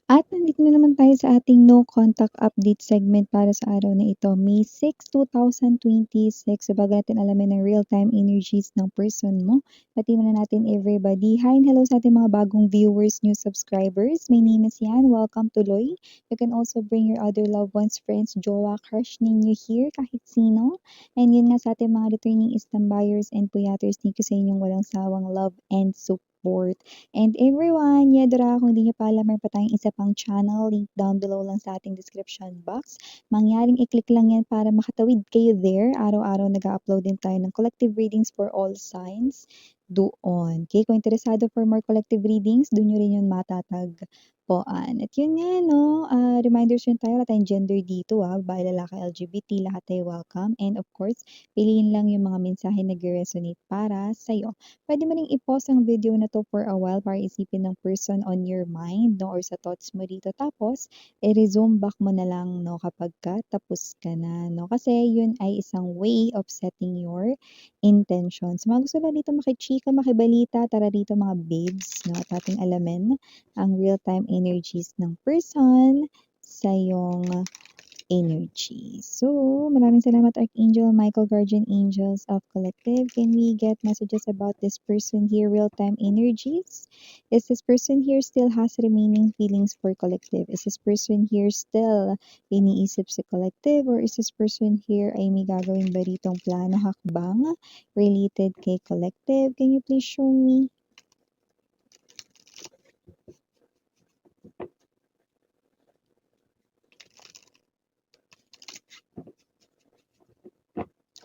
At nandito na naman tayo sa ating no contact update segment para sa araw na ito, May 6, 2026. So bago natin alamin ang real-time energies ng person mo, pati muna natin everybody. Hi and hello sa ating mga bagong viewers, new subscribers. My name is Yan. Welcome to Loy. You can also bring your other loved ones, friends, jowa, crush ninyo here, kahit sino. And yun nga sa ating mga returning istambayers and puyaters, thank you sa inyong walang sawang love and support. And everyone, yadra, kung di nyo pa alam, meron pa tayong isa pang channel, link down below lang sa ating description box. Mangyaring i-click lang yan para makatawid kayo there. Araw-araw nag-upload din tayo ng collective readings for all signs doon. Okay, kung interesado for more collective readings, doon nyo rin yun matatagpuan. At yun nga, no, reminders yun tayo, wala tayong gender dito, babae, lalaki, LGBT, lahat tayo welcome. And of course, piliin lang yung mga mensahe na nag-resonate para sa'yo. Pwede mo ring i-pause ang video na 'to for a while para isipin ng person on your mind 'no, or sa thoughts mo dito. Tapos i-resume back mo na lang 'no, kapagka tapos ka na 'no. Kasi yun ay isang way of setting your intentions. Mga gusto lang dito makichika, makibalita, tara dito mga babes 'no, at ating alamin ang real-time energies ng person sa iyong energy. So, maraming salamat Archangel Michael, Guardian Angels of Collective. Can we get messages about this person here, real-time energies? Is this person here still has remaining feelings for Collective? Is this person here still iniisip sa Collective? Or is this person here ay may gagawin ba ritong plano hakbang related kay Collective? Can you please show me?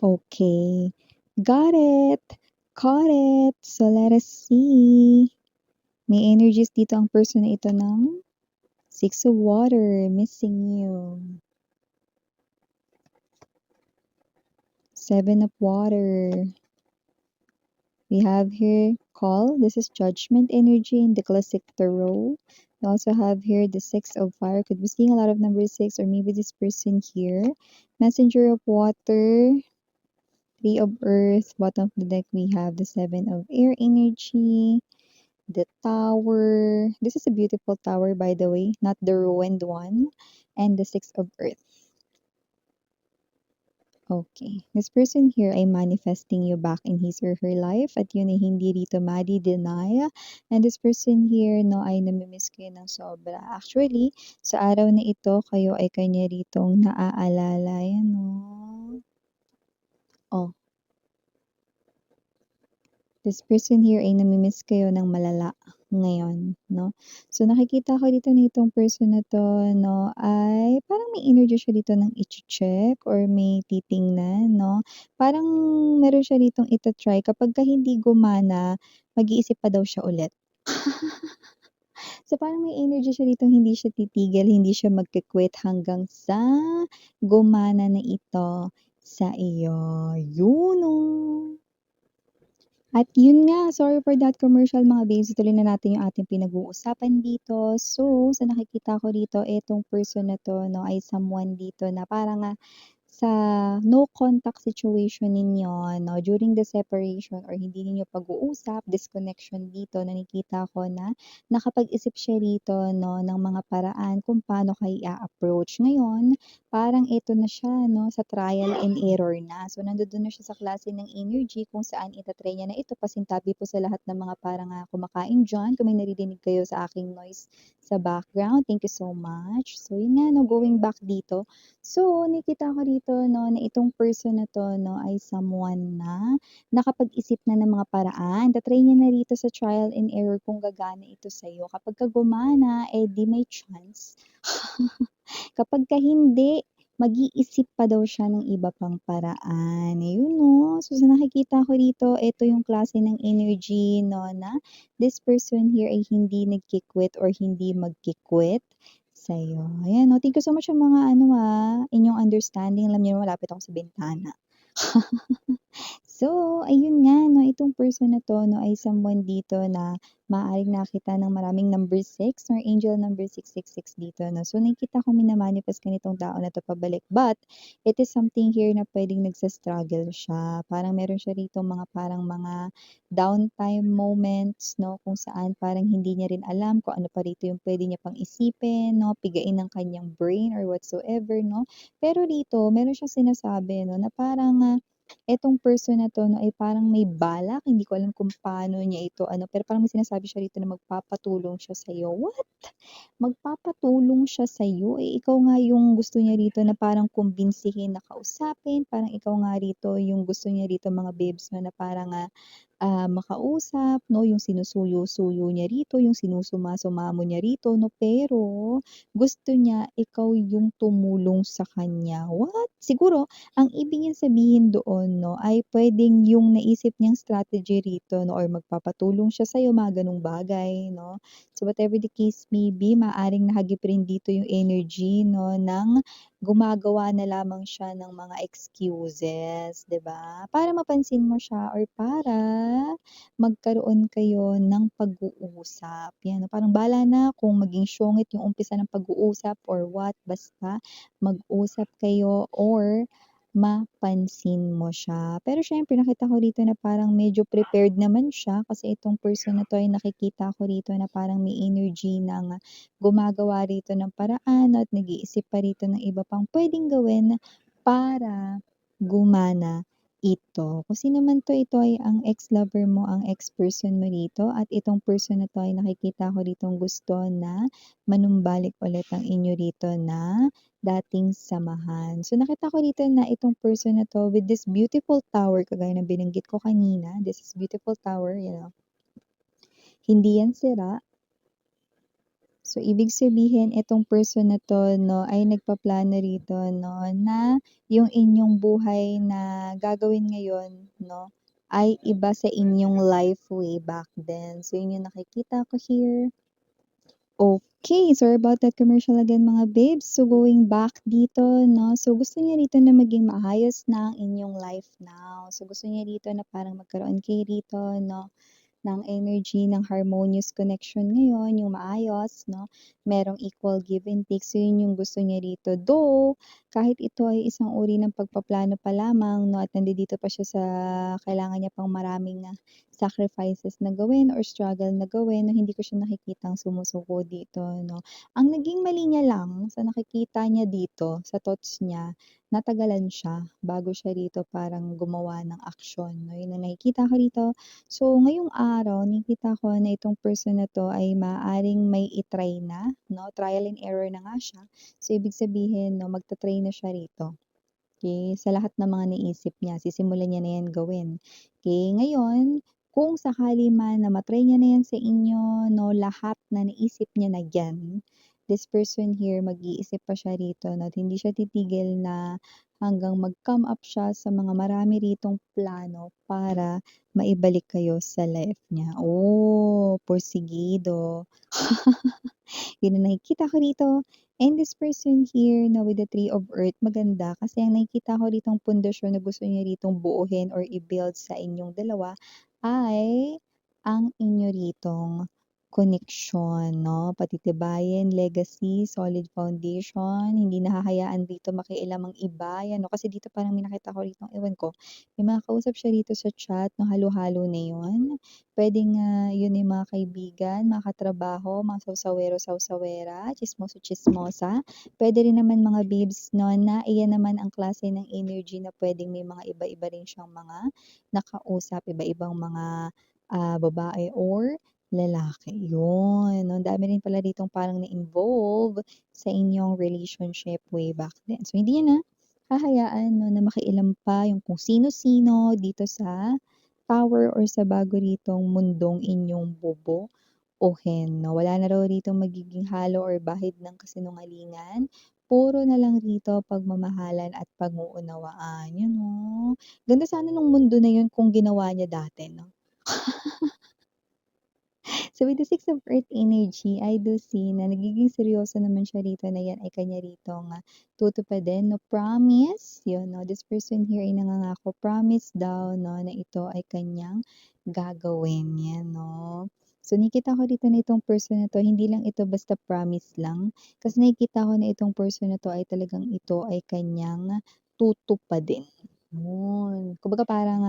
Okay. Got it. Caught it. So, let us see. May energies dito ang person na ito ng Six of Water, missing you. Seven of Water. We have here Call. This is Judgment energy in the classic tarot. We also have here the Six of Fire. Could be seeing a lot of number 6 or maybe this person here. Messenger of Water. Three of Earth. Bottom of the deck we have the Seven of Air energy. The Tower. This is a beautiful tower, by the way, not the ruined one. And the Six of Earth. Okay. This person here ay manifesting you back in his or her life at yun ay hindi rito madi-deny. And this person here, no, ay namimiss kayo ng sobra. Actually, sa araw na ito, kayo ay kanya ritong naaalala. Yan, no? Oh. This person here ay namimiss kayo ng malala ngayon, no? So, nakikita ko dito na itong person na 'to, no, ay parang may energy siya dito ng iche-check or may titingnan, no? Parang meron siya ditong ita-try kapagka hindi gumana, mag-iisip pa daw siya ulit. So, parang may energy siya ditong hindi siya titigil, hindi siya magke-quit hanggang sa gumana na ito sa iyo. Yun, oh. At yun nga, sorry for that commercial mga babes, ituloy na natin yung ating pinag-uusapan dito. So, sa nakikita ko dito, etong person na 'to 'no, ay someone dito na parang, sa no contact situation ninyo 'no, during the separation or hindi ninyo pag-uusap, disconnection dito, nakikita ko na nakapag-isip siya rito 'no, ng mga paraan kung paano kayo i-a-approach. Ngayon, parang ito na siya 'no, sa trial and error na. So, nandodo'n na siya sa klase ng energy kung saan ita-try niya na ito. Pasintabi po sa lahat ng mga parang, kumakain diyan, kung may naririnig kayo sa aking noise sa background, thank you so much. So, yun nga 'no, going back dito, so nakikita ko dito 'no, na itong person na 'to 'no, ay someone na nakapag-isip na ng mga paraan. Ta-try niya na rito sa trial and error kung gagana ito sa'yo. Kapagka gumana, eh, di may chance. Kapagka hindi, mag-iisip pa daw siya ng iba pang paraan, ayun 'no. So, sa nakikita ko dito, ito yung klase ng energy 'no, na this person here ay hindi nagki-quit or hindi magki-quit sa'yo. Ayan 'no, thank you so much sa mga ano, inyong understanding. Alam niyo naman malapit ako sa bintana. So, ayun nga 'no, itong person na 'to 'no, ay someone dito na maaaring nakakita ng maraming number 6 or angel number 666 dito 'no. So, nakikita ko mina-manifest ka nitong tao na 'to pabalik, but it is something here na puwedeng nagsa-struggle siya. Parang meron siya ritong mga parang mga downtime moments 'no, kung saan parang hindi niya rin alam kung ano pa rito yung puwede niya pang isipin 'no, pigain ng kanyang brain or whatsoever 'no. Pero rito meron siyang sinasabi 'no, na parang, etong person na 'to 'no, ay parang may balak, hindi ko alam kung paano niya ito ano, pero parang may sinasabi siya rito na magpapatulong siya sa'yo. What? Magpapatulong siya sa'yo, eh, ikaw nga yung gusto niya rito na parang kumbinsihin na kausapin, parang ikaw nga rito yung gusto niya rito mga babes 'no, na parang, makausap 'no, yung sinusuyo-suyo niya rito, yung sinusuma-sumamo niya rito 'no, pero gusto niya ikaw yung tumulong sa kanya. What? Siguro ang ibig niyang sabihin doon 'no, ay puwedeng yung naisip niyang strategy rito 'no or magpapatulong siya sa'yo, mga gano'ng bagay 'no. So, whatever the case may be, maaaring nahagip rin dito yung energy 'no, ng gumagawa na lamang siya ng mga excuses, 'di ba? Para mapansin mo siya or para magkaroon kayo ng pag-uusap, 'yan. Parang bahala na kung maging siyungit yung umpisa ng pag-uusap or what, basta mag-usap kayo or mapansin mo siya. Pero siyempre nakita ko rito na parang medyo prepared naman siya kasi itong person na 'to ay nakikita ko rito na parang may energy ng gumagawa rito ng paraan at nag-iisip pa rito ng iba pang puwedeng gawin para gumana ito. Kung sino man 'to, ito ay ang ex-lover mo, ang ex-person mo rito at itong person na 'to ay nakikita ko ritong gusto na manumbalik ulit ang inyo rito na dating samahan. So, nakita ko dito na itong person na 'to with this beautiful tower kagaya ng binanggit ko kanina, this is beautiful tower, hindi yan sira. So, ibig sabihin itong person na 'to 'no, ay nagpaplano rito 'no, na yung inyong buhay na gagawin ngayon 'no, ay iba sa inyong life way back then. So, yun yung nakikita ko here. Okay, sorry about that commercial again mga babes. So, going back dito 'no, so gusto niya rito na maging maayos na ang inyong life now. So, gusto niya rito na parang magkaroon kayo rito 'no, ng energy ng harmonious connection ngayon, yung maayos 'no, merong equal give and take. So, yun yung gusto niya rito. Though, kahit ito ay isang uri ng pagpaplano pa lamang 'no, at nandito pa siya sa kailangan niya pang maraming, sacrifices na gawin or struggle na gawin 'no, hindi ko siya nakikitang sumusuko dito 'no. Ang naging mali niya lang sa nakikita niya dito, sa thoughts niya, natagalan siya bago siya rito parang gumawa ng aksyon 'no, yun ang nakikita ko rito. So, ngayong araw nakikita ko na itong person na 'to ay maaaring may i-try na 'no, trial and error na nga siya. So, ibig sabihin 'no, magta-try na siya rito. Okay, sa lahat ng mga naisip niya sisimulan niya na 'yan gawin. Okay, ngayon kung sakali man na ma-try niya na 'yan sa inyo 'no, lahat na naisip niya na 'yan, this person here mag-iisip pa siya rito 'no, at hindi siya titigil na hanggang mag-come up siya sa mga marami ritong plano para maibalik kayo sa life niya. Oh, porsigido. Yun ang nakikita ko rito. And this person here na with the Three of Earth, maganda kasi ang nakikita ko ditong pundasyon na gusto niya ritong buuhin or i-build sa inyong dalawa ay ang inyo ritong koneksyon, no? Patitibayin, legacy, solid foundation, hindi nahahayaan dito makialam ang iba, yan, no? Kasi dito parang may nakita ko rito, ewan ko, may mga kausap siya dito sa chat, no? Halo-halo na yun. Puwedeng, yun yung mga kaibigan, mga katrabaho, mga sawsawero-sawsawera, tsismoso-tsismosa. Puwede rin naman mga babes 'no, na iyan naman ang klase ng energy na puwedeng may mga iba-iba rin siyang mga nakausap, iba-ibang mga, babae or lalaki, yun. Ang dami rin pala ditong parang na-involve sa inyong relationship way back then. So, hindi niya na hahayaan 'no, na makialam pa yung kung sino-sino dito sa tower or sa bago ritong mundong inyong bubuuhin 'no. Wala na raw ritong magiging halo or bahid ng kasinungalingan, puro na lang rito pagmamahalan at pag-uunawaan, yun oh. Ganda sana nung mundo na yun kung ginawa niya dati 'no. So with the Six of Earth energy, I do see na nagiging seryoso naman siya rito na yan ay kanya rito nga tutupadin, no, promise, yun, no, this person here ay nangangako, promise daw, no, na ito ay kanyang gagawin, yan, no. So nakikita ko dito na itong person na 'to, hindi lang ito basta promise lang, kasi nakikita ko na itong person na 'to ay talagang ito ay kanyang tutupadin. Yun. Kumbaga parang,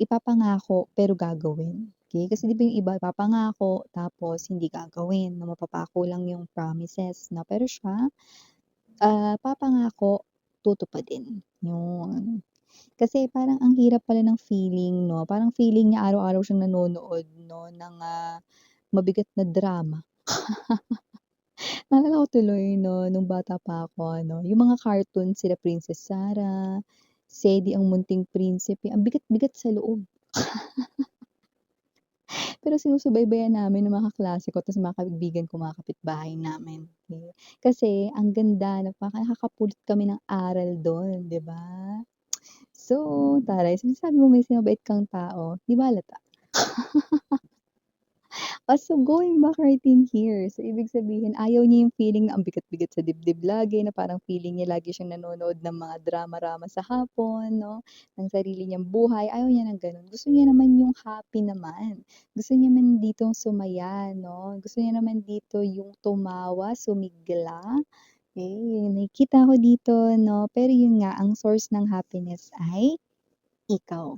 ipapangako pero gagawin, okey? Kasi 'di ba yung iba ipapangako tapos hindi gagawin, na mapapako lang yung promises 'no, pero siya, papangako, tutupadin, yun. Kasi parang ang hirap pala ng feeling 'no, parang feeling niya araw-araw siyang nanonood 'no ng, mabigat na drama. Naalala ko tuloy 'no, nung bata pa ako ano, yung mga cartoon sila Princess Sarah, Sedi ang Munting Prinsipe, ang bigat-bigat sa loob. Pero sinusubaybayan namin ng mga kaklase ko ta's mga kaibigan ko, mga kapitbahay namin, okey. Kasi ang ganda nakakapulot kami ng aral dun, 'di ba? So, taray sinasabi mo may mabait kang tao, 'di ba halata? So going back right in here, so ibig sabihin ayaw niya yung feeling na ang bigat-bigat sa dibdib lagi, na parang feeling niya lagi siyang nanonood ng mga drama-rama sa hapon 'no, ng sarili niyang buhay, ayaw niya ng gano'n. Gusto niya naman yung happy naman. Gusto niya naman ditong sumaya 'no, gusto niya naman dito yung tumawa, sumigla, eh, yung nakikita ko dito 'no. Pero yun nga, ang source ng happiness ay ikaw.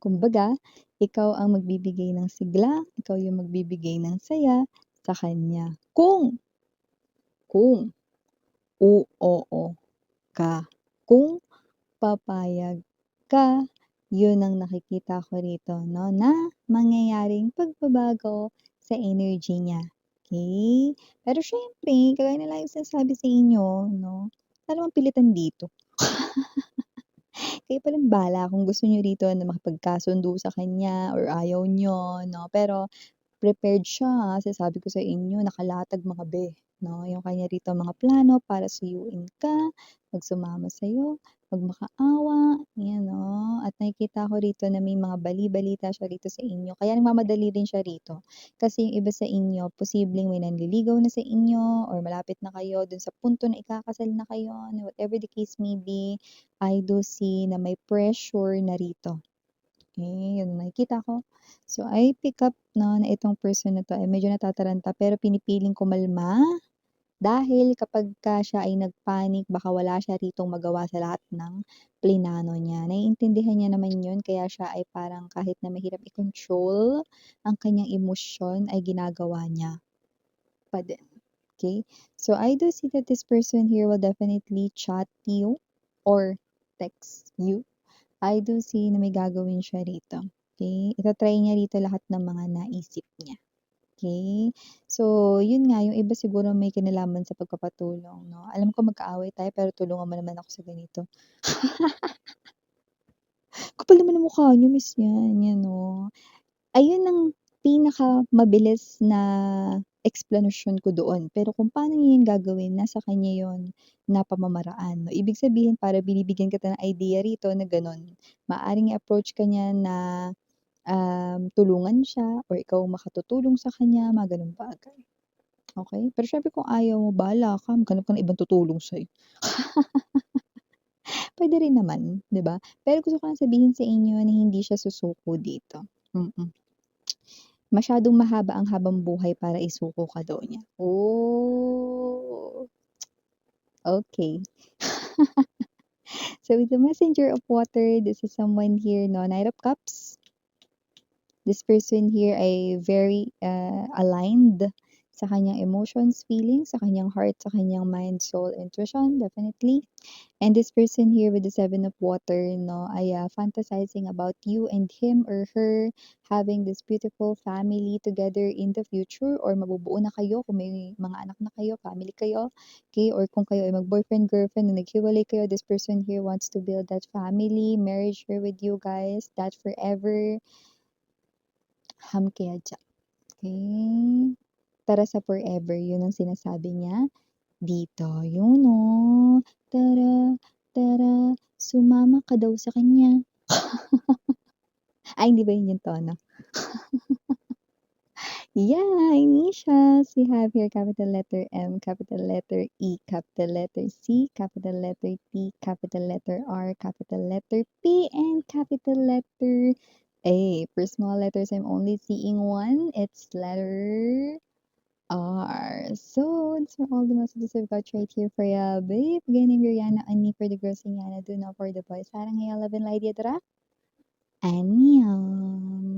Kumbaga, ikaw ang magbibigay ng sigla, ikaw yung magbibigay ng saya sa kanya. Kung oo ka, kung papayag ka, yun ang nakikita ko rito 'no, na mangyayaring pagbabago sa energy niya, okey? Pero siyempre, kagaya ng laging sinasabi sa inyo 'no, wala namang pilitan dito. Kayo palang bahala kung gusto niyo rito na makipagkasundo sa kanya or ayaw niyo 'no, pero prepared siya, sinasabi ko sa inyo nakalatag mga be 'no, yung kanya rito mga plano para suyuin ka, sumama sa'yo, magmakaawa, 'yan 'no. At nakikita ko rito na may mga bali-balita siya rito sa inyo, kaya nagmamadali rin siya rito. Kasi yung iba sa inyo posibleng may nanliligaw na sa inyo or malapit na kayo dun sa punto na ikakasal na kayo, na whatever the case may be, I do see na may pressure na rito. Eh, yun nakikita ko. So, I pick up 'no, na itong person na 'to ay medyo natataranta pero pinipiling kumalma dahil kapagka siya ay nag-panic baka wala siya ritong magawa sa lahat ng plinano niya. Naiintindihan niya naman yun kaya siya ay parang kahit na mahirap i-control ang kanyang emosyon ay ginagawa niya pa din, okey? So, I do see that this person here will definitely chat you or text you. I do see na may gagawin siya rito, okey? Ita-try niya rito lahat ng mga naisip niya, okey? So, yun nga yung iba siguro may kinalaman sa pagpapatulong 'no, alam ko magkaaway tayo pero tulungan mo naman ako sa ganito. Kapal naman ng mukha niyo Miss yan, yan 'no. Ayun ang pinakamabilis na eksplanasyon ko doon, pero kung paano niya yun gagawin nasa kanya yun na pamamaraan 'no. Ibig sabihin para binibigyan kita ng idea rito na gano'n, maaaring i-approach ka niya na, tulungan siya or ikaw ang makatutulong sa kanya, mga gano'ng bagay, okey? Pero siyempre kung ayaw mo bahala ka, maghanap ka ng ibang tutulong sa'yo. Puwede rin naman, 'di ba? Pero gusto ko lang sabihin sa inyo na hindi siya susuko dito, mm. Masyadong mahaba ang habang-buhay para isuko ka daw niya. Oh, okey. So with the Messenger of Water, this is someone here 'no, Knight of Cups. This person here ay very, aligned sa kanyang emotions, feelings, sa kanyang heart, sa kanyang mind, soul, intuition, definitely. And this person here with the Seven of Water 'no, ay, fantasizing about you and him or her having this beautiful family together in the future or mabubuo na kayo kung may mga anak na kayo, family kayo, okay? Or kung kayo ay mag-boyfriend, girlfriend na naghiwalay kayo, this person here wants to build that family, marriage here with you guys, that forever, hamke aja, okey? Tara sa forever, yun ang sinasabi niya dito, yun oh. Tara, tara, sumama ka daw sa kanya. Ay, hindi ba yun yung tono? Yeah, initials. We have here capital letter M, capital letter E, capital letter C, capital letter T, capital letter R, capital letter P, and capital letter A. For small letters, I'm only seeing one. It's letter R. So, these are all the messages I've got right here for ya, babe. Again, I'm Yuriana, Ani for the girls, and Yana, do not for the boys. Sarang haya, love and light, yadra. Annyeong.